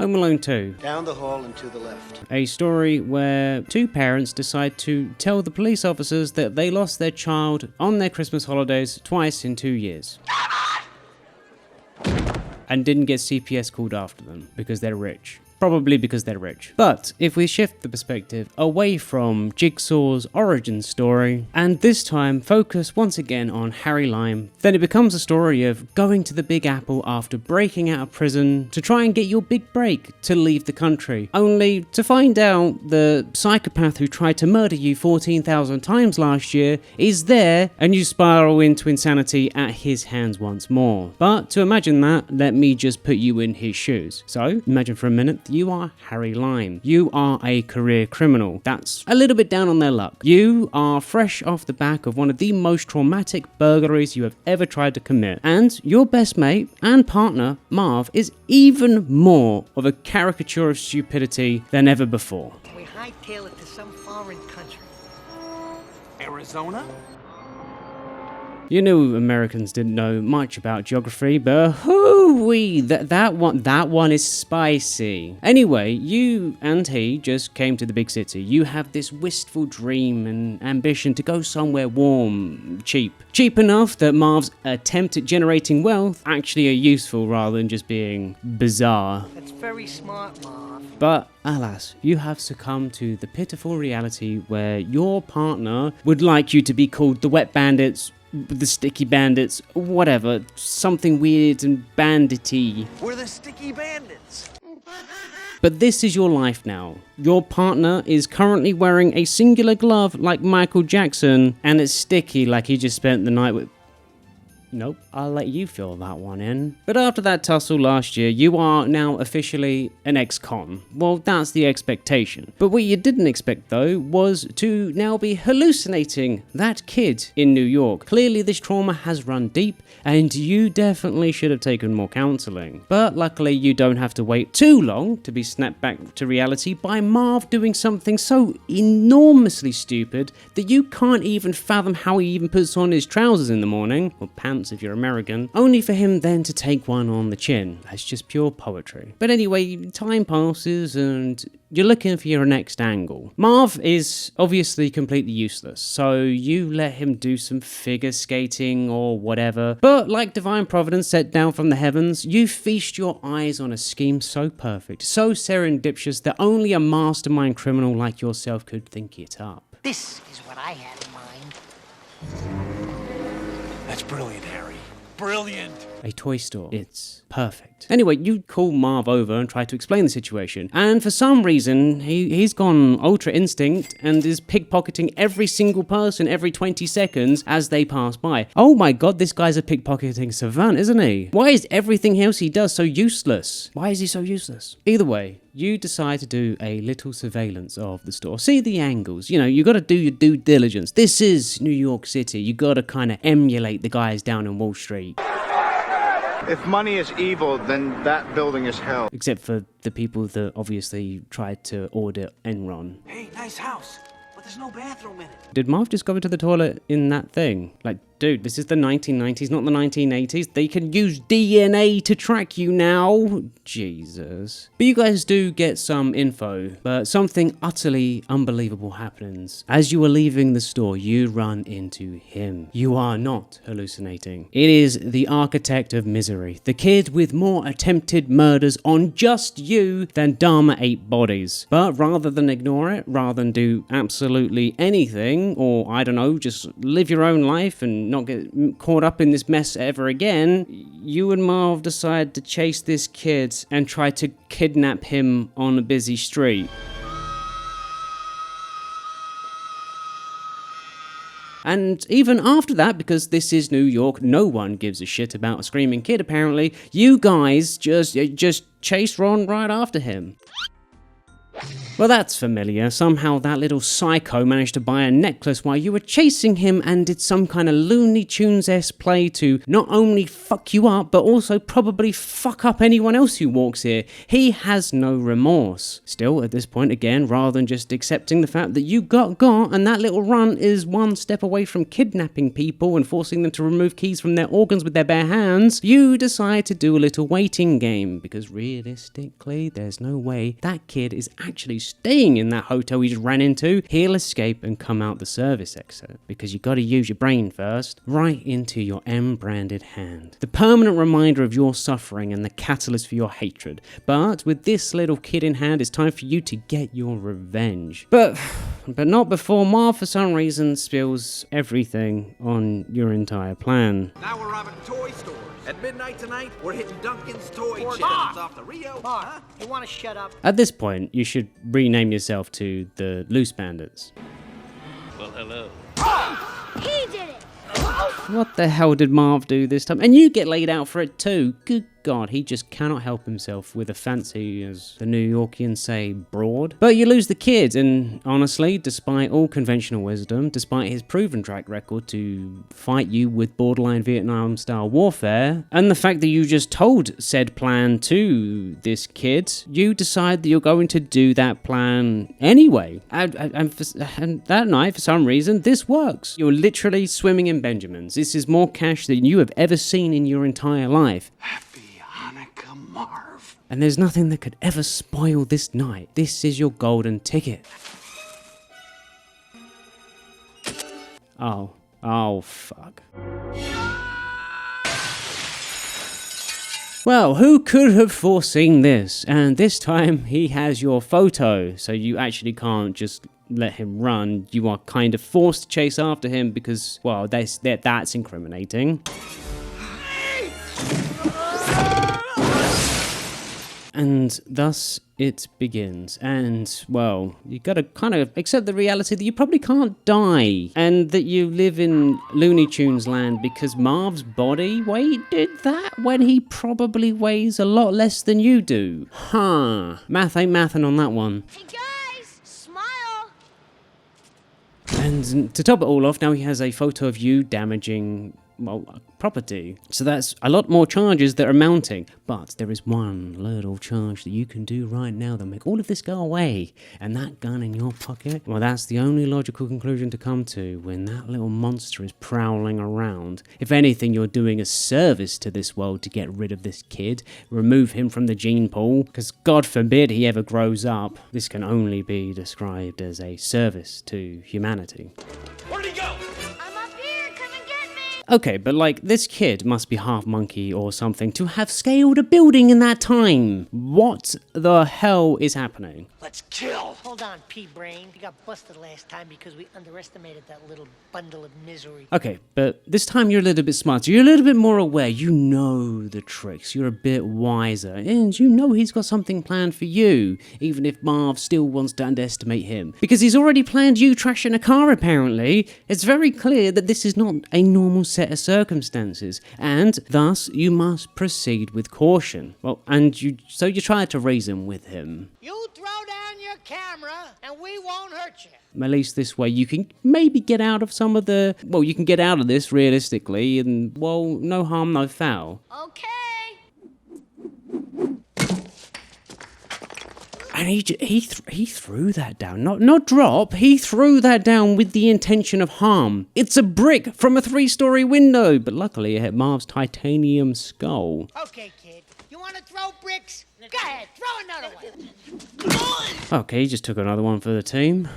Home Alone 2. Down the hall and to the left. A story where two parents decide to tell the police officers that they lost their child on their Christmas holidays twice in 2 years. And didn't get CPS called after them because they're rich. Probably because they're rich. But if we shift the perspective away from Jigsaw's origin story, and this time focus once again on Harry Lime, then it becomes a story of going to the Big Apple after breaking out of prison to try and get your big break to leave the country, only to find out the psychopath who tried to murder you 14,000 times last year is there, and you spiral into insanity at his hands once more. But to imagine that, let me just put you in his shoes. So imagine for a minute you are Harry Lime. You are a career criminal that's a little bit down on their luck. You are fresh off the back of one of the most traumatic burglaries you have ever tried to commit. And your best mate and partner, Marv, is even more of a caricature of stupidity than ever before. We hightail it to some foreign country. Arizona? You knew Americans didn't know much about geography, but hoo-wee, that one is spicy. Anyway, you and he just came to the big city. You have this wistful dream and ambition to go somewhere warm, cheap. Cheap enough that Marv's attempt at generating wealth actually are useful rather than just being bizarre. That's very smart, Marv. But alas, you have succumbed to the pitiful reality where your partner would like you to be called the Wet Bandits, the Sticky Bandits, whatever, something weird and bandity. We're the Sticky Bandits. But this is your life now. Your partner is currently wearing a singular glove like Michael Jackson, and it's sticky like he just spent the night with... Nope, I'll let you fill that one in. But after that tussle last year, you are now officially an ex-con. Well, that's the expectation. But what you didn't expect, though, was to now be hallucinating that kid in New York. Clearly, this trauma has run deep, and you definitely should have taken more counseling. But luckily, you don't have to wait too long to be snapped back to reality by Marv doing something so enormously stupid that you can't even fathom how he even puts on his trousers in the morning, or pants if you're American, only for him then to take one on the chin. That's just pure poetry. But anyway, time passes and you're looking for your next angle. Marv is obviously completely useless, so you let him do some figure skating or whatever. But like divine providence set down from the heavens, you feast your eyes on a scheme so perfect, so serendipitous that only a mastermind criminal like yourself could think it up. This is what I had in mind. That's brilliant, Harry. Brilliant. A toy store. It's perfect. Anyway, you call Marv over and try to explain the situation, and for some reason, he's gone ultra instinct and is pickpocketing every single person every 20 seconds as they pass by. Oh my god, this guy's a pickpocketing savant, isn't he? Why is everything else he does so useless? Why is he so useless? Either way, you decide to do a little surveillance of the store. See the angles. You know, you gotta do your due diligence. This is New York City. You gotta kind of emulate the guys down in Wall Street. If money is evil, then that building is hell. Except for the people that obviously tried to audit Enron. Hey, nice house, but there's no bathroom in it. Did Marv just go into the toilet in that thing? Like, dude, this is the 1990s, not the 1980s. They can use DNA to track you now. Jesus. But you guys do get some info, but something utterly unbelievable happens. As you are leaving the store, you run into him. You are not hallucinating. It is the architect of misery. The kid with more attempted murders on just you than Dharma ate bodies. But rather than ignore it, rather than do absolutely anything, or I don't know, just live your own life and not get caught up in this mess ever again, you and Marv decide to chase this kid and try to kidnap him on a busy street. And even after that, because this is New York, no one gives a shit about a screaming kid apparently, you guys just chase Ron right after him. Well, that's familiar. Somehow that little psycho managed to buy a necklace while you were chasing him and did some kind of Looney Tunes-esque play to not only fuck you up, but also probably fuck up anyone else who walks here. He has no remorse. Still, at this point, again, rather than just accepting the fact that you got and that little runt is one step away from kidnapping people and forcing them to remove keys from their organs with their bare hands, you decide to do a little waiting game, because realistically, there's no way that kid is actually staying in that hotel he just ran into. He'll escape and come out the service exit, because you gotta use your brain first, right into your M-branded hand. The permanent reminder of your suffering and the catalyst for your hatred. But with this little kid in hand, it's time for you to get your revenge. But not before Marv, for some reason, spills everything on your entire plan. Now we're robbing toy stores. At midnight tonight, we're hitting Duncan's toy chips off the Rio. Mark, you want to shut up? At this point, you should rename yourself to the Loose Bandits. Well, hello. He did it! What the hell did Marv do this time? And you get laid out for it too. Good God, he just cannot help himself with a fancy, as the New Yorkians say, broad. But you lose the kid, and honestly, despite all conventional wisdom, despite his proven track record to fight you with borderline Vietnam-style warfare, and the fact that you just told said plan to this kid, you decide that you're going to do that plan anyway. And that night, for some reason, this works. You're literally swimming in Benjamins. This is more cash than you have ever seen in your entire life. Marv. And there's nothing that could ever spoil this night. This is your golden ticket. Oh, fuck. Well, who could have foreseen this? And this time he has your photo, so you actually can't just let him run. You are kind of forced to chase after him because, well, that's incriminating. And thus it begins. And, well, you gotta kind of accept the reality that you probably can't die. And that you live in Looney Tunes land because Marv's body weight did that when he probably weighs a lot less than you do. Huh. Math ain't mathin' on that one. Hey guys, smile! And to top it all off, now he has a photo of you damaging, well, property. So that's a lot more charges that are mounting. But there is one little charge that you can do right now that'll make all of this go away. And that gun in your pocket, well, that's the only logical conclusion to come to when that little monster is prowling around. If anything, you're doing a service to this world to get rid of this kid, remove him from the gene pool, because God forbid he ever grows up. This can only be described as a service to humanity. Where'd he go? I'm up here, come and get me! Okay, but like, this kid must be half monkey or something to have scaled a building in that time. What the hell is happening? Let's kill. Hold on, pea-brain. You got busted last time because we underestimated that little bundle of misery. Okay, but this time you're a little bit smarter. You're a little bit more aware. You know the tricks. You're a bit wiser. And you know he's got something planned for you, even if Marv still wants to underestimate him. Because he's already planned you trashing a car, apparently. It's very clear that this is not a normal set of circumstances, and thus you must proceed with caution. Well, and you try to reason with him. You throw down your camera and we won't hurt you. At least this way you can maybe get out of some of the... Well, you can get out of this realistically, and, well, no harm, no foul. Okay. And he threw that down. Not drop, he threw that down with the intention of harm. It's a brick from a 3-story window, but luckily it hit Marv's titanium skull. Okay, kid. You want to throw bricks? Go ahead, throw another one. Okay, he just took another one for the team.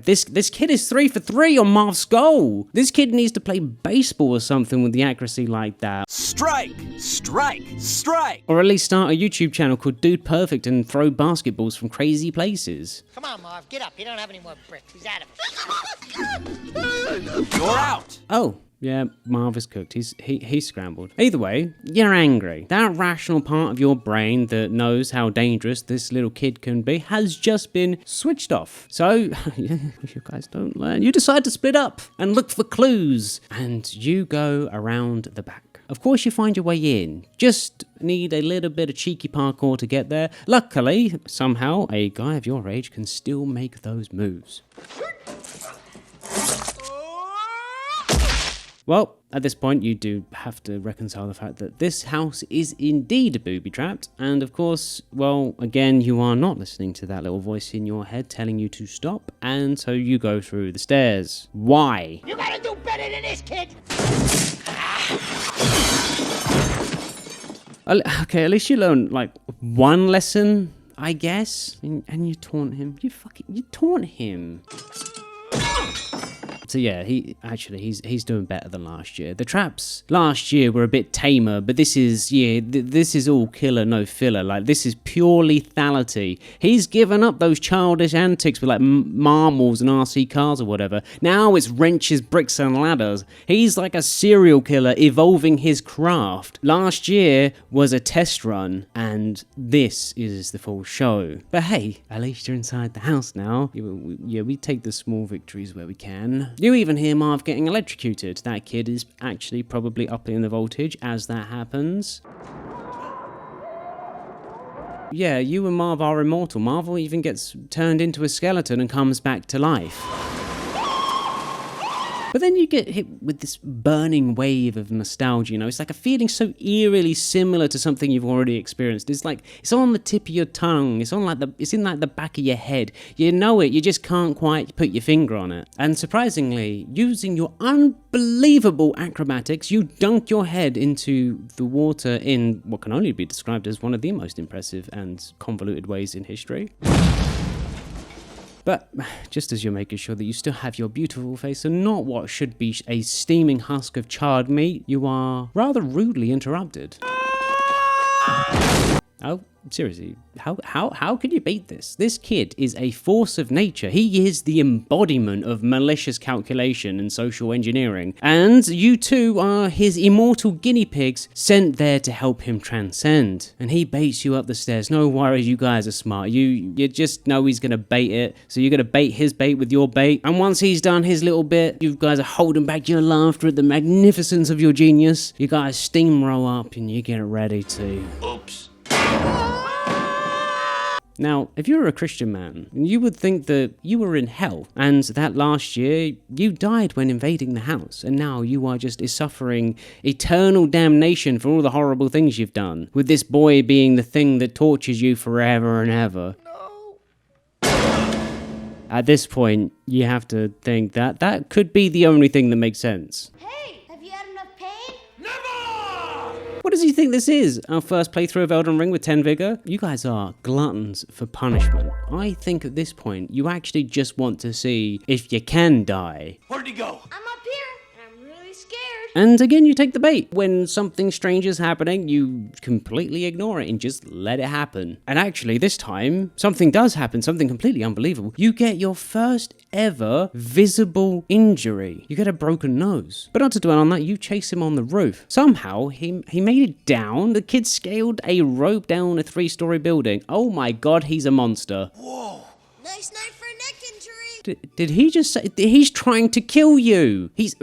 This kid is 3 for 3 on Marv's skull. This kid needs to play baseball or something with the accuracy like that. Strike! Strike! Strike! Or at least start a YouTube channel called Dude Perfect and throw basketballs from crazy places. Come on, Marv, get up. You don't have any more bricks. He's out of it. You're out! Oh. Yeah, Marv is cooked. He's scrambled. Either way, you're angry. That rational part of your brain that knows how dangerous this little kid can be has just been switched off. So, you guys don't learn. You decide to split up and look for clues. And you go around the back. Of course, you find your way in. Just need a little bit of cheeky parkour to get there. Luckily, somehow, a guy of your age can still make those moves. Well, at this point, you do have to reconcile the fact that this house is indeed booby-trapped. And of course, well, again, you are not listening to that little voice in your head telling you to stop. And so you go through the stairs. Why? You gotta do better than this, kid. Okay, at least you learn, like, one lesson, I guess. And you taunt him. You taunt him. So yeah, he's doing better than last year. The traps last year were a bit tamer, but this is all killer, no filler. Like, this is pure lethality. He's given up those childish antics with like marbles and RC cars or whatever. Now it's wrenches, bricks and ladders. He's like a serial killer evolving his craft. Last year was a test run, and this is the full show. But hey, at least you're inside the house now. Yeah, we take the small victories where we can. You even hear Marv getting electrocuted. That kid is actually probably upping the voltage as that happens. Yeah, you and Marv are immortal. Marvel even gets turned into a skeleton and comes back to life. But then you get hit with this burning wave of nostalgia, you know? It's like a feeling so eerily similar to something you've already experienced. It's like, it's on the tip of your tongue. It's in like the back of your head. You know it, you just can't quite put your finger on it. And surprisingly, using your unbelievable acrobatics, you dunk your head into the water in what can only be described as one of the most impressive and convoluted ways in history. But just as you're making sure that you still have your beautiful face and not what should be a steaming husk of charred meat, you are rather rudely interrupted. Oh, seriously, how can you beat this? This kid is a force of nature. He is the embodiment of malicious calculation and social engineering. And you two are his immortal guinea pigs sent there to help him transcend. And he baits you up the stairs. No worries, you guys are smart. You just know he's gonna bait it. So you're gonna bait his bait with your bait. And once he's done his little bit, you guys are holding back your laughter at the magnificence of your genius. You guys steamroll up and you get ready to... Oops. Now, if you're a Christian man, you would think that you were in hell, and that last year you died when invading the house, and now you are just suffering eternal damnation for all the horrible things you've done, with this boy being the thing that tortures you forever and ever. At this point, you have to think that that could be the only thing that makes sense. Hey, have you had enough pain? What does he think this is? Our first playthrough of Elden Ring with 10 vigor? You guys are gluttons for punishment. I think at this point, you actually just want to see if you can die. Where'd he go? I'm up here, and I'm really scared. And again, you take the bait. When something strange is happening, you completely ignore it and just let it happen. And actually, this time, something does happen, something completely unbelievable. You get your first ever visible injury. You get a broken nose. But not to dwell on that, you chase him on the roof. Somehow, he made it down. The kid scaled a rope down a 3-story building. Oh my god, he's a monster. Whoa. Nice night for a neck injury. Did he just say he's trying to kill you? He's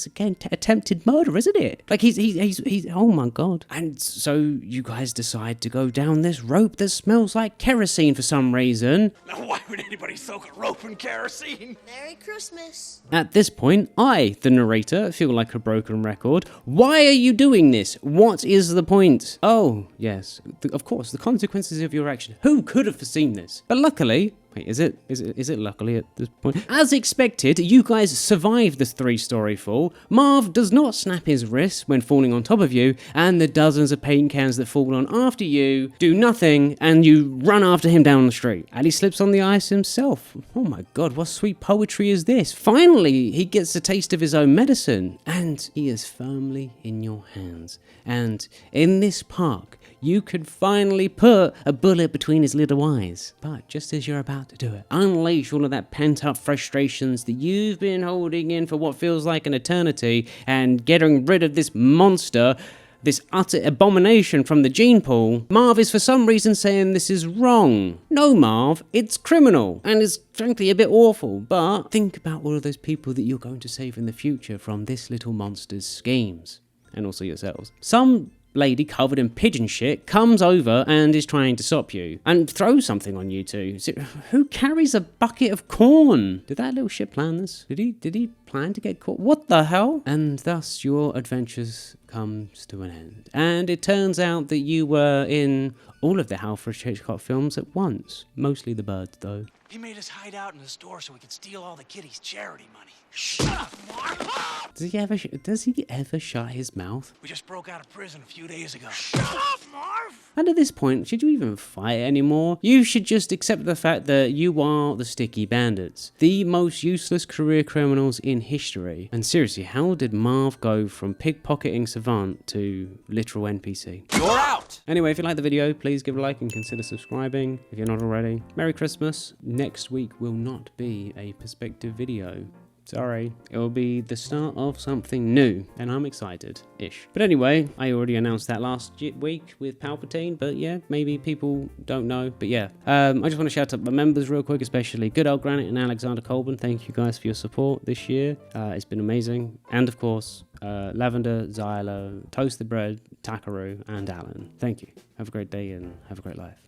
again attempted murder, isn't it? Like he's oh my god. And so you guys decide to go down this rope that smells like kerosene for some reason. Now why would anybody soak a rope in kerosene? Merry Christmas. At this point, I, the narrator, feel like a broken record. Why are you doing this? What is the point? Oh, yes, of course, the consequences of your action. Who could have foreseen this? But luckily, wait, is it luckily at this point? As expected, you guys survive this 3-story fall. Marv does not snap his wrist when falling on top of you, and the dozens of paint cans that fall on after you do nothing, and you run after him down the street. And he slips on the ice himself. Oh my god, what sweet poetry is this? Finally, he gets a taste of his own medicine, and he is firmly in your hands. And in this park, you can finally put a bullet between his little eyes. But just as you're about to do it, unleash all of that pent-up frustrations that you've been holding in for what feels like an eternity, and getting rid of this monster, this utter abomination from the gene pool. Marv is for some reason saying this is wrong. No, Marv, it's criminal, and it's frankly a bit awful, but think about all of those people that you're going to save in the future from this little monster's schemes. and also yourselves. Some lady covered in pigeon shit comes over and is trying to stop you and throws something on you two. So, who carries a bucket of corn? Did that little shit plan this? Did he plan to get caught? What the hell? And thus your adventures comes to an end. And it turns out that you were in all of the Alfred Hitchcock films at once. Mostly the birds, though. He made us hide out in the store so we could steal all the kiddies' charity money. Shut up, Marv! Does he ever shut his mouth? We just broke out of prison a few days ago. Shut up, Marv! And at this point, should you even fight anymore? You should just accept the fact that you are the Sticky Bandits, the most useless career criminals in history. And seriously, how did Marv go from pickpocketing savant to literal NPC? You're out! Anyway, if you like the video, please give it a like and consider subscribing if you're not already. Merry Christmas. Next week will not be a perspective video. Sorry, it will be the start of something new, and I'm excited-ish. But anyway, I already announced that last week with Palpatine, but yeah, maybe people don't know, but yeah. I just want to shout out my members real quick, especially Good Old Granite and Alexander Colburn. Thank you guys for your support this year. It's been amazing. And of course, Lavender, Zyla, Toasted Bread, Takaru, and Alan. Thank you. Have a great day and have a great life.